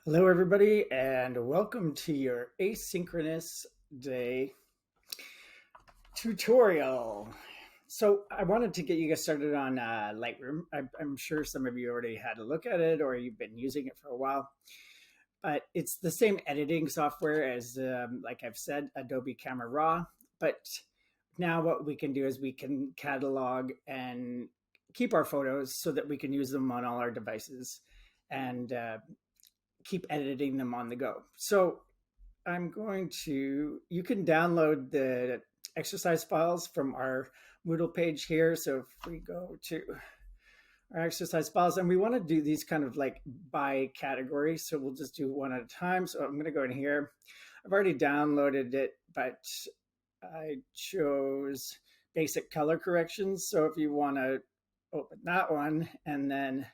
Hello, everybody, and welcome to your asynchronous day tutorial. So I wanted to get you guys started on Lightroom. I'm sure some of you already had a look at it or you've been using it for a while, but it's the same editing software as, like I've said, Adobe Camera Raw. But now what we can do is we can catalog and keep our photos so that we can use them on all our devices and keep editing them on the go. So you can download the exercise files from our Moodle page here. So if we go to our exercise files, and we want to do these kind of like by category. So we'll just do one at a time. So I'm going to go in here. I've already downloaded it, but I chose basic color corrections. So if you want to open that one and then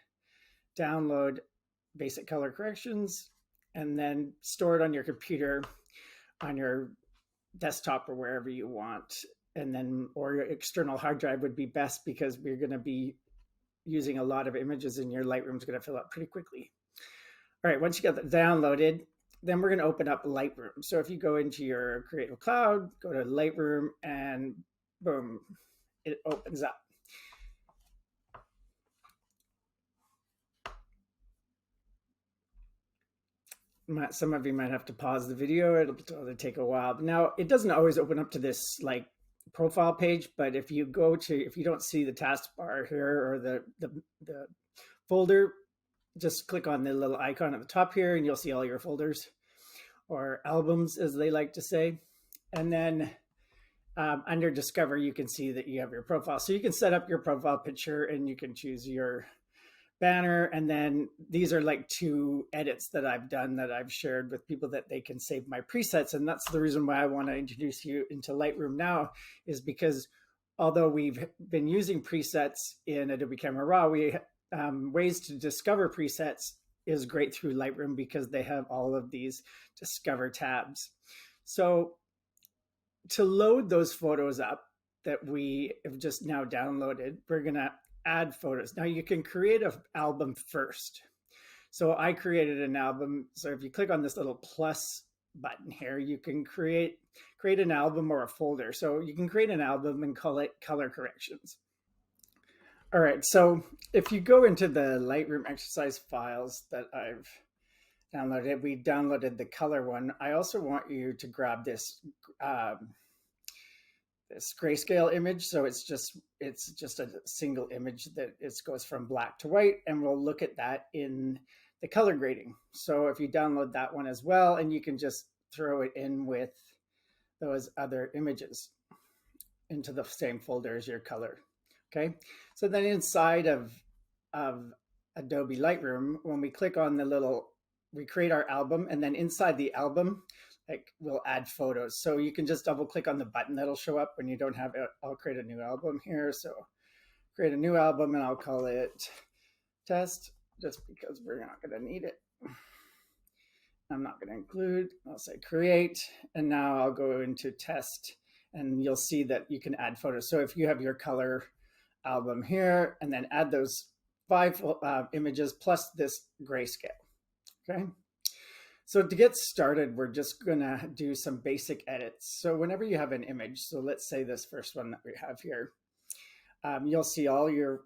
download basic color corrections and then store it on your computer, on your desktop or wherever you want. And then, or your external hard drive would be best because we're going to be using a lot of images and your Lightroom's going to fill up pretty quickly. All right, once you get that downloaded, then we're going to open up Lightroom. So if you go into your Creative Cloud, go to Lightroom, and boom, it opens up. Some of you might have to pause the video. It'll take a while. Now, it doesn't always open up to this like profile page, but if you don't see the taskbar here or the folder, just click on the little icon at the top here and you'll see all your folders or albums, as they like to say. And then under Discover, you can see that you have your profile. So you can set up your profile picture and you can choose your banner. And then these are like two edits that I've done that I've shared with people that they can save my presets. And that's the reason why I want to introduce you into Lightroom now, is because although we've been using presets in Adobe Camera Raw, ways to discover presets is great through Lightroom because they have all of these discover tabs. So to load those photos up that we have just now downloaded, we're going to add photos. Now you can create an album first. So I created an album. So if you click on this little plus button here, you can create an album or a folder. So you can create an album and call it color corrections. All right, so if you go into the Lightroom exercise files that I've downloaded, we downloaded the color one. I also want you to grab this this grayscale image. So it's just a single image that it goes from black to white, and we'll look at that in the color grading. So if you download that one as well, and you can just throw it in with those other images into the same folder as your color. Okay, so then inside of Adobe Lightroom, when we click on the little, we create our album, and then inside the album, like we'll add photos. So you can just double click on the button that'll show up when you don't have it. I'll create a new album here. So create a new album and I'll call it test, just because we're not going to need it. I'm not going to include. I'll say create, and now I'll go into test, and you'll see that you can add photos. So if you have your color album here, and then add those 5 images plus this grayscale. Okay. So to get started, we're just going to do some basic edits. So whenever you have an image, so let's say this first one that we have here, you'll see all your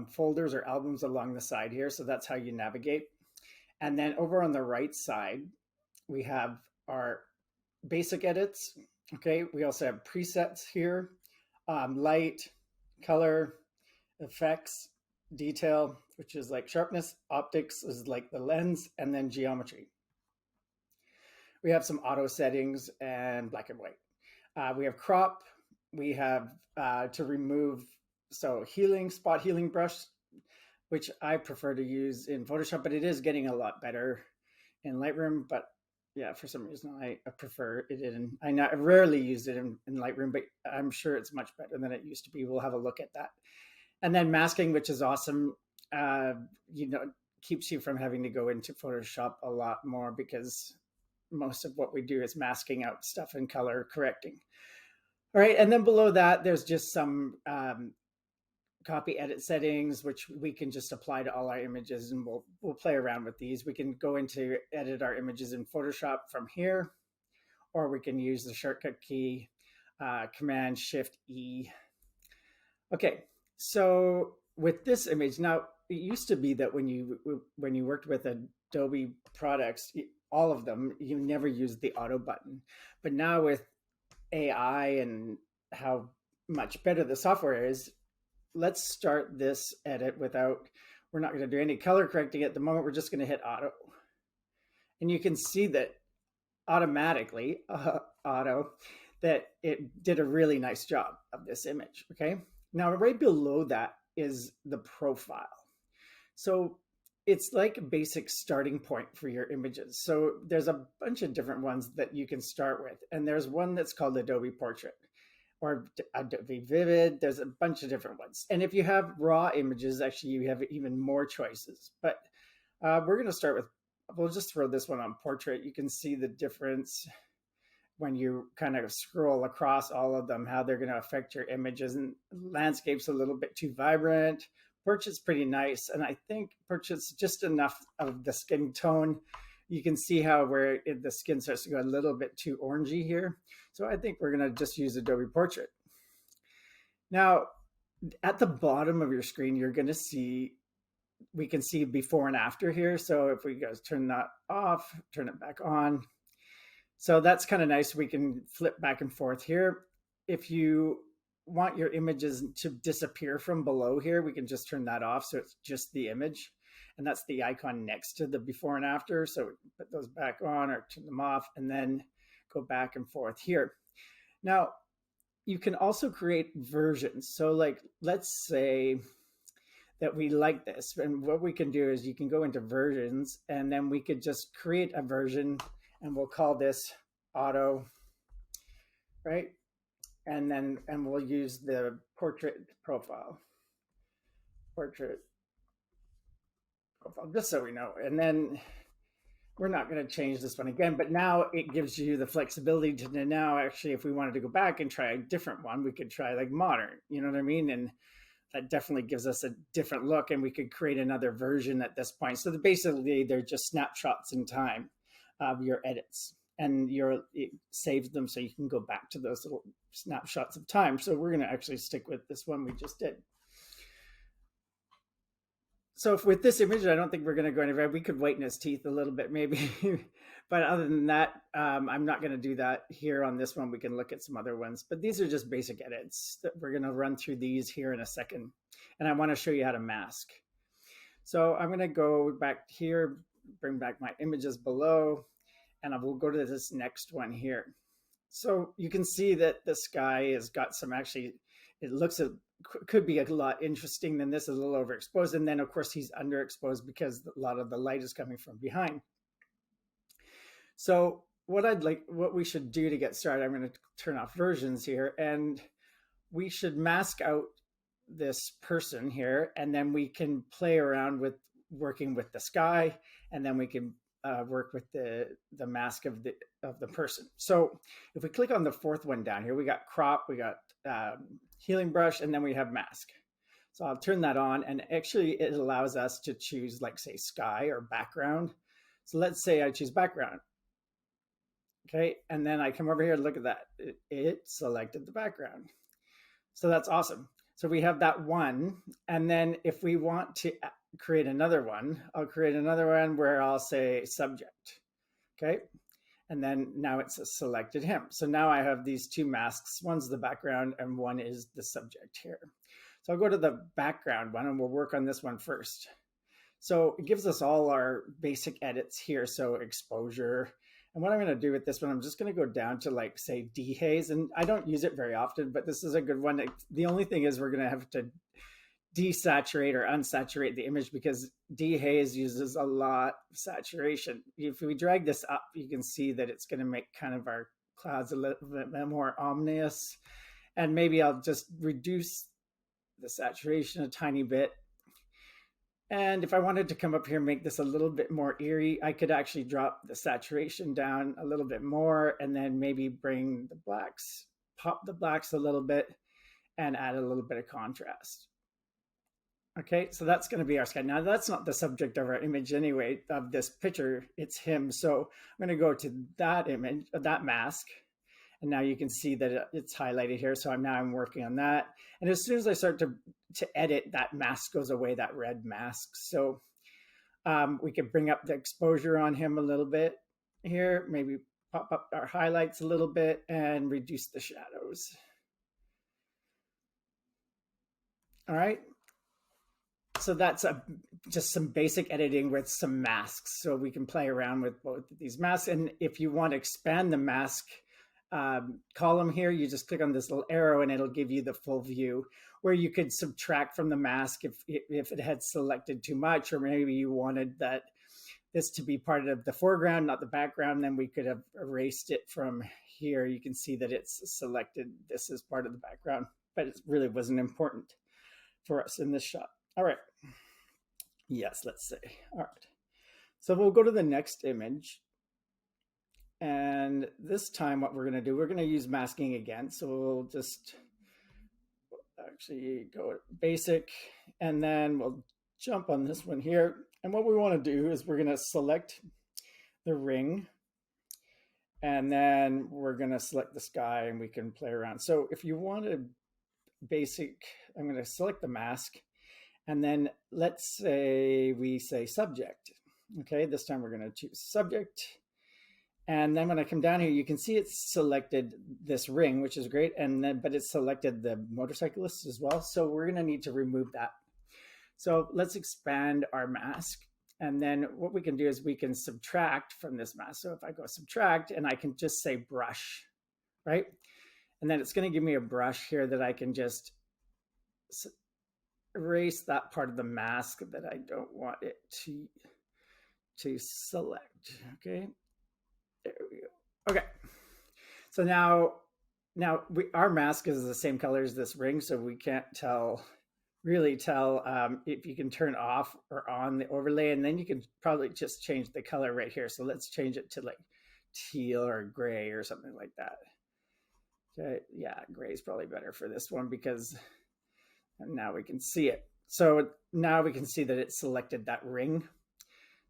folders or albums along the side here. So that's how you navigate. And then over on the right side, we have our basic edits. Okay, we also have presets here, light, color, effects, detail, which is like sharpness, optics is like the lens, and then geometry. We have some auto settings and black and white. We have crop. We have to remove, so spot healing brush, which I prefer to use in Photoshop, but it is getting a lot better in Lightroom. But yeah, for some reason I prefer it in, I rarely use it in Lightroom, but I'm sure it's much better than it used to be. We'll have a look at that. And then masking, which is awesome. Keeps you from having to go into Photoshop a lot more, because most of what we do is masking out stuff and color correcting. All right, and then below that, there's just some copy edit settings, which we can just apply to all our images, and we'll play around with these. We can go into edit our images in Photoshop from here, or we can use the shortcut key, Command Shift E. Okay, so with this image, now it used to be that when you worked with Adobe products, all of them, you never used the auto button. But now with AI and how much better the software is, let's start this edit without, we're not going to do any color correcting at the moment. We're just going to hit auto. And you can see that automatically, that it did a really nice job of this image, okay? Now, right below that is the profile. So it's like a basic starting point for your images. So there's a bunch of different ones that you can start with. And there's one that's called Adobe Portrait or Adobe Vivid. There's a bunch of different ones. And if you have raw images, actually, you have even more choices. But we're going to start with, we'll just throw this one on Portrait. You can see the difference when you kind of scroll across all of them, how they're going to affect your images. And landscape's a little bit too vibrant. Portrait's pretty nice. And I think Portrait's just enough of the skin tone. You can see how the skin starts to go a little bit too orangey here. So I think we're going to just use Adobe Portrait. Now, at the bottom of your screen, you're going to see, we can see before and after here. So if we go turn that off, turn it back on. So that's kind of nice. We can flip back and forth here. If you want your images to disappear from below here, we can just turn that off. So it's just the image. And that's the icon next to the before and after. So we can put those back on or turn them off and then go back and forth here. Now, you can also create versions. So like, let's say that we like this. And what we can do is you can go into versions and then we could just create a version and we'll call this auto, right? And we'll use the portrait profile, just so we know. And then we're not going to change this one again, but now it gives you the flexibility to now actually, if we wanted to go back and try a different one, we could try like modern, you know what I mean? And that definitely gives us a different look and we could create another version at this point. So basically they're just snapshots in time of your edits, and it saves them so you can go back to those little snapshots of time. So we're going to actually stick with this one we just did. So with this image, I don't think we're going to go anywhere. We could whiten his teeth a little bit maybe, but other than that, I'm not going to do that here on this one. We can look at some other ones, but these are just basic edits that we're going to run through these here in a second. And I want to show you how to mask. So I'm going to go back here, bring back my images below, and I will go to this next one here. So you can see that the sky has got some, actually, it looks could be a lot interesting than this, is a little overexposed. And then of course he's underexposed because a lot of the light is coming from behind. So what we should do to get started, I'm going to turn off versions here, and we should mask out this person here, and then we can play around with working with the sky, and then we can work with the mask of the person. So if we click on the fourth one down here, we got crop, we got healing brush, and then we have mask. So I'll turn that on, and actually it allows us to choose, like, say, sky or background. So let's say I choose background. Okay, and then I come over here and look at that. It selected the background. So that's awesome. So we have that one, and then if we want to create another one, I'll create another one where I'll say subject. Okay, and then now it's selected him. So now I have these two masks. One's the background and one is the subject here. So I'll go to the background one and we'll work on this one first. So it gives us all our basic edits here. So exposure. And what I'm going to do with this one, I'm just going to go down to, like, say, dehaze. And I don't use it very often, but this is a good one. The only thing is we're going to have to desaturate or unsaturate the image because dehaze uses a lot of saturation. If we drag this up, you can see that it's going to make kind of our clouds a little bit more ominous. And maybe I'll just reduce the saturation a tiny bit. And if I wanted to come up here and make this a little bit more eerie, I could actually drop the saturation down a little bit more and then maybe bring the blacks, pop the blacks a little bit and add a little bit of contrast. Okay, so that's going to be our sky. Now that's not the subject of our image anyway, of this picture, it's him. So I'm going to go to that image, that mask, and now you can see that it's highlighted here. So I'm working on that. And as soon as I start to edit, that mask goes away, that red mask. So we can bring up the exposure on him a little bit here, maybe pop up our highlights a little bit and reduce the shadows. All right. So that's just some basic editing with some masks. So we can play around with both of these masks. And if you want to expand the mask column here, you just click on this little arrow and it'll give you the full view, where you could subtract from the mask if it had selected too much, or maybe you wanted this to be part of the foreground, not the background, then we could have erased it from here. You can see that it's selected this as part of the background, but it really wasn't important for us in this shot. All right. Yes, let's say. All right. So we'll go to the next image. And this time what we're going to do, we're going to use masking again. So we'll just actually go basic, and then we'll jump on this one here. And what we want to do is we're going to select the ring, and then we're going to select the sky, and we can play around. So if you want a basic, I'm going to select the mask, and then let's say we say subject. Okay, this time we're going to choose subject. And then when I come down here, you can see it's selected this ring, which is great. And then, but it's selected the motorcyclist as well. So we're going to need to remove that. So let's expand our mask. And then what we can do is we can subtract from this mask. So if I go subtract, and I can just say brush, right? And then it's going to give me a brush here that I can just erase that part of the mask that I don't want it to select. Okay, there we go. Okay, so now our mask is the same color as this ring, so we can't really tell if you can turn off or on the overlay, and then you can probably just change the color right here. So let's change it to like teal or gray or something like that. Okay, yeah, gray is probably better for this one because now we can see it. So now we can see that it selected that ring.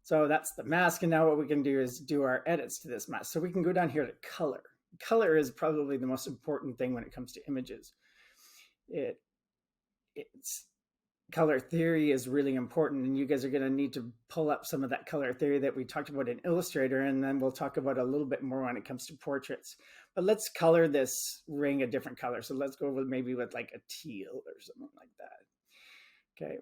So that's the mask. And now what we can do is do our edits to this mask. So we can go down here to color. Color is probably the most important thing when it comes to images. It's color theory is really important, and you guys are going to need to pull up some of that color theory that we talked about in Illustrator, and then we'll talk about a little bit more when it comes to portraits. But let's color this ring a different color. So let's go with maybe with like a teal or something like that. Okay,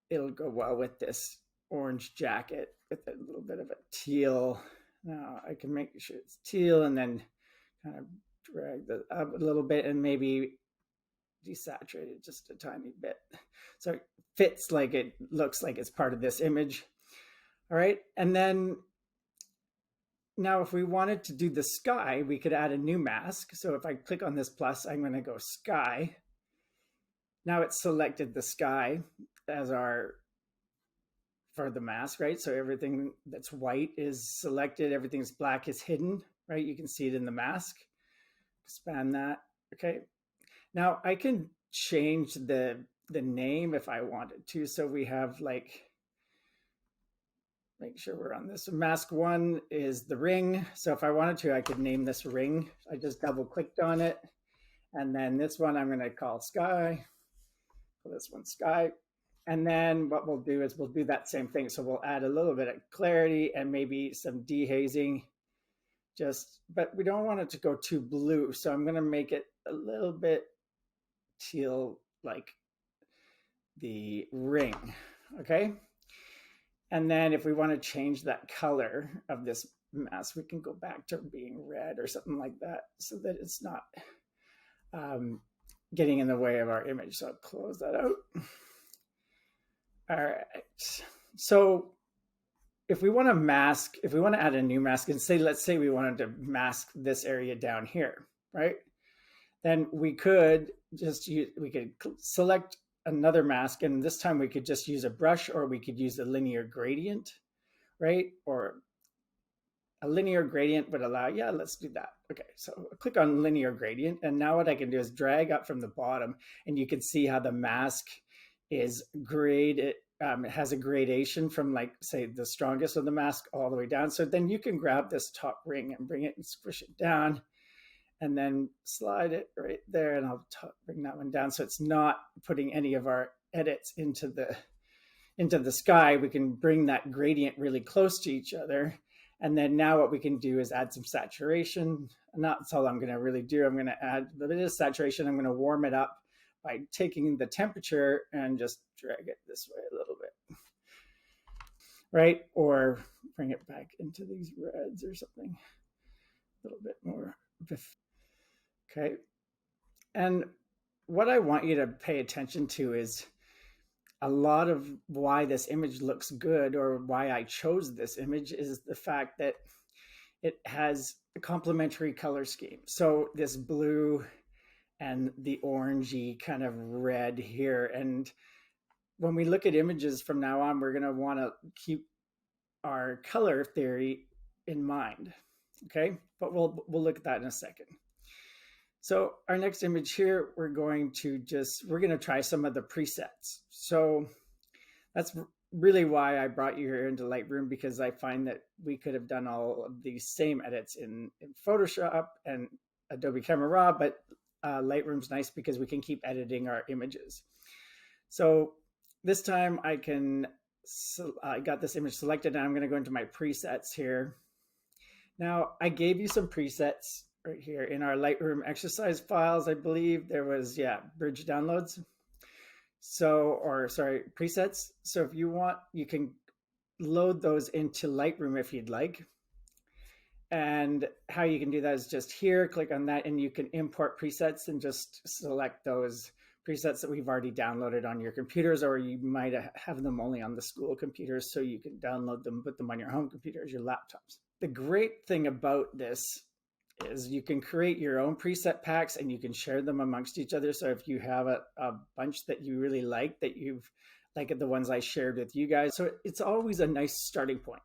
it'll go well with this orange jacket with a little bit of a teal. Now I can make sure it's teal and then kind of drag that up a little bit and maybe desaturate it just a tiny bit so it fits like it looks like it's part of this image. All right, and then now if we wanted to do the sky, we could add a new mask. So if I click on this plus, I'm going to go sky. Now it's selected the sky as our for the mask, right? So everything that's white is selected, everything's black is hidden, right? You can see it in the mask. Expand that. Okay, now I can change the name if I wanted to. So we have like, make sure we're on this. So mask 1 is the ring. So if I wanted to, I could name this ring. I just double clicked on it. And then this one I'm going to call sky. Call this one sky. And then what we'll do is we'll do that same thing. So we'll add a little bit of clarity and maybe some dehazing. But we don't want it to go too blue. So I'm going to make it a little bit teal like the ring. Okay. And then if we want to change that color of this mask, we can go back to being red or something like that so that it's not getting in the way of our image. So I'll close that out. All right. So if we want to mask, if we want to add a new mask and say, let's say we wanted to mask this area down here, right? Then we could just use, we could select another mask, and this time we could just use a brush, or we could use a linear gradient, right? Or a linear gradient would allow, yeah, let's do that. Okay, so click on linear gradient, and now what I can do is drag up from the bottom, and you can see how the mask is it has a gradation from, like, say, the strongest of the mask all the way down. So then you can grab this top ring and bring it and squish it down and then slide it right there. And I'll bring that one down. So it's not putting any of our edits into the sky. We can bring that gradient really close to each other. And then now what we can do is add some saturation. And that's all I'm going to really do. I'm going to add a bit of saturation. I'm going to warm it up by taking the temperature and just drag it this way a little bit, right? Or bring it back into these reds or something, a little bit more. Okay. And what I want you to pay attention to is a lot of why this image looks good, or why I chose this image, is the fact that it has a complementary color scheme. So this blue and the orangey kind of red here. And when we look at images from now on, we're going to want to keep our color theory in mind. Okay, but we'll look at that in a second. So our next image here, we're going to try some of the presets. So that's really why I brought you here into Lightroom, because I find that we could have done all of these same edits in Photoshop and Adobe Camera Raw, but Lightroom's nice because we can keep editing our images. So this time I got this image selected, and I'm going to go into my presets here. Now, I gave you some presets right here in our Lightroom exercise files. I believe there was, bridge downloads. Presets. So if you want, you can load those into Lightroom if you'd like. And how you can do that is just here, click on that, and you can import presets and just select those presets that we've already downloaded on your computers, or you might have them only on the school computers, so you can download them, put them on your home computers, your laptops. The great thing about this is you can create your own preset packs and you can share them amongst each other. So if you have a bunch that you really like, that you've like the ones I shared with you guys, so it's always a nice starting point,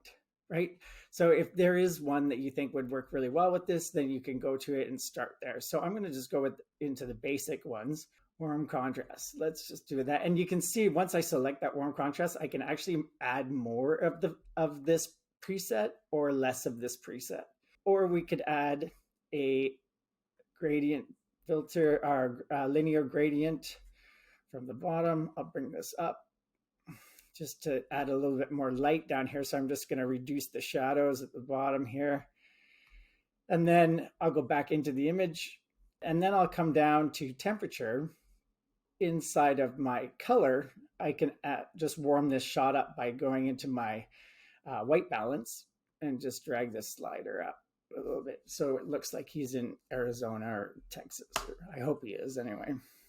right? So if there is one that you think would work really well with this, then you can go to it and start there. So I'm going to just go into the basic ones. Warm contrast. Let's just do that. And you can see once I select that warm contrast, I can actually add more of this preset or less of this preset. Or we could add a gradient filter, or linear gradient from the bottom. I'll bring this up just to add a little bit more light down here. So I'm just going to reduce the shadows at the bottom here. And then I'll go back into the image, and then I'll come down to temperature. Inside of my color, I can just warm this shot up by going into my white balance and just drag this slider up a little bit, so it looks like he's in Arizona or Texas, or I hope he is anyway.